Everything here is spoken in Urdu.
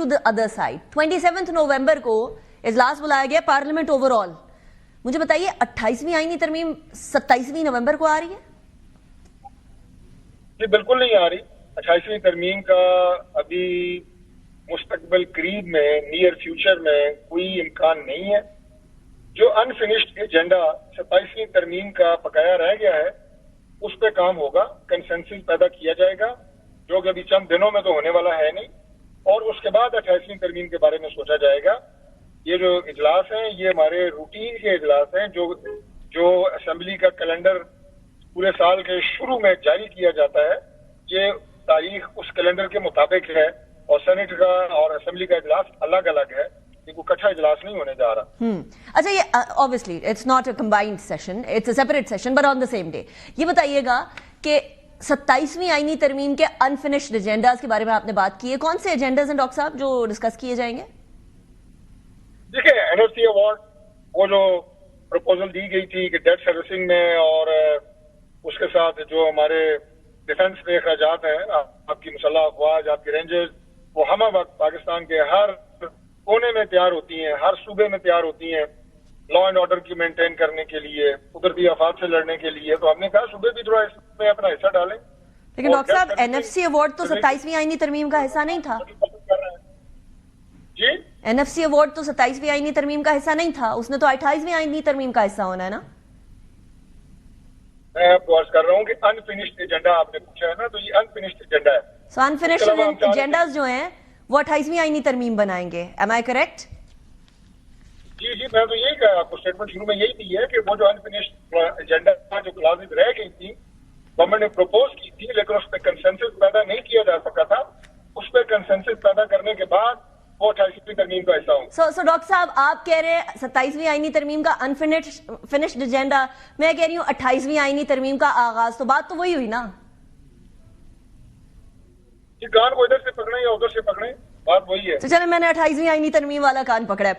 To the other side. 27 نومبر کو اجلاس بلایا گیا پارلیمنٹ اوور آل. مجھے بتائیے 28ویں آئینی ترمیم 27 نومبر کو آ رہی ہے؟ جی بالکل نہیں آ رہی. 28ویں ترمیم کا ابھی مستقبل قریب میں نیئر فیوچر میں کوئی امکان نہیں ہے. جو انفینشڈ ایجنڈا 27ویں ترمیم کا بقایا رہ گیا ہے اس پہ کام ہوگا, کنسنسس پیدا کیا جائے گا جو کہ ابھی چند دنوں میں تو ہونے والا ہے نہیں, اور اس کے بعد 28ویں ترمیم کے بارے میں سوچا جائے گا. یہ جو اجلاس ہیں یہ ہمارے روٹین کے اجلاس ہیں جو اسمبلی کا کیلنڈر پورے سال کے شروع میں جاری کیا جاتا ہے. یہ تاریخ اس کیلنڈر کے مطابق ہے اور سینٹ کا اور اسمبلی کا اجلاس الگ الگ ہے. یہ کوئی کٹھا اجلاس نہیں ہونے جا رہا. اچھا, یہ obviously it's not a combined session, it's a separate session but on the same day. یہ بتائیے گا کہ 27ویں آئینی ترمیم کے انفینشڈ ایجنڈاز کے بارے میں آپ نے بات کی ہے. کون سے ایجنڈاز ہیں ڈاکٹر صاحب جو ڈسکس کیے جائیں گے؟ دیکھیں, NFC ایوارڈ وہ جو پروپوزل دی گئی تھی کہ ڈیٹ سروسنگ میں اور اس کے ساتھ جو ہمارے ڈیفنس میں اخراجات ہیں, آپ کی مسلح افواج, آپ کی رینجرز, وہ ہمہ وقت پاکستان کے ہر کونے میں تیار ہوتی ہیں, ہر صوبے میں تیار ہوتی ہیں لا اینڈ آرڈر کی مینٹین کرنے کے لیے, قدرتی آفات سے لڑنے کے لیے. تو ہم نے کہا صوبے بھی تھوڑا اس میں اپنا حصہ ڈالیں. لیکن ڈاکٹر صاحب NFC ایوارڈ تو 27ویں آئینی ترمیم کا حصہ نہیں تھا. جی, NFC ایوارڈ تو 27ویں آئینی ترمیم کا حصہ نہیں تھا, اس نے تو 28ویں آئینی ترمیم کا حصہ ہونا ہے نا. میں آپ کو عرض کر رہا ہوں کہ انفینشڈ ایجنڈا آپ نے پوچھا ہے نا, تو یہ انفینشڈ ایجنڈا ہے. سو انفینشڈ ایجنڈاز جو ہیں وہ 28ویں آئینی ترمیم بنائیں گے. Am I correct? جی جی, میں تو یہی کہا, آپ کو اسٹیٹمنٹ شروع میں یہی دی ہے کہ وہ جو انفینشڈ ایجنڈا جو کلاسز رہ گئی تھی گورنمنٹ نے پروپوز کی تھی لیکن اس پہ کنسنسس پیدا نہیں کیا جا سکا تھا. اس پہ کنسنسس پیدا کرنے کے بعد وہ 28ویں ترمیم کا حصہ ہوں. سو ڈاکٹر صاحب آپ کہہ رہے ہیں 27ویں آئینی ترمیم کا انفینشڈ ایجنڈا, میں کہہ رہی ہوں 28ویں آئینی ترمیم کا آغاز. تو بات تو وہی ہوئی نا. جی, کان کو ادھر سے پکڑیں یا ادھر سے پکڑیں, بات وہی ہے. تو چلے, میں نے 28ویں آئینی ترمیم والا کان پکڑا ہے.